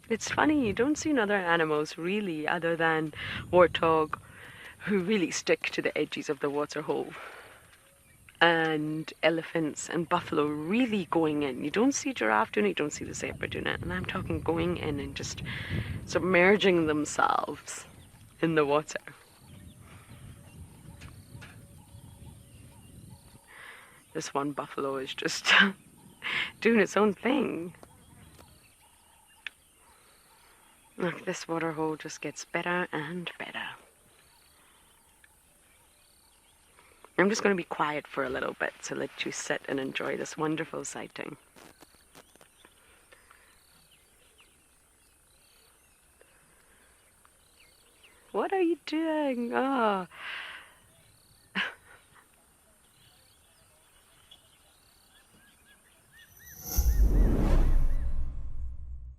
It's funny, you don't see other animals really, other than warthog, who really stick to the edges of the water hole, and elephants and buffalo really going in. You don't see giraffe doing it, you don't see the zebra doing it, and I'm talking going in and just submerging themselves in the water. This one buffalo is just doing its own thing. Look, this water hole just gets better and better. I'm just going to be quiet for a little bit to let you sit and enjoy this wonderful sighting. What are you doing? Oh,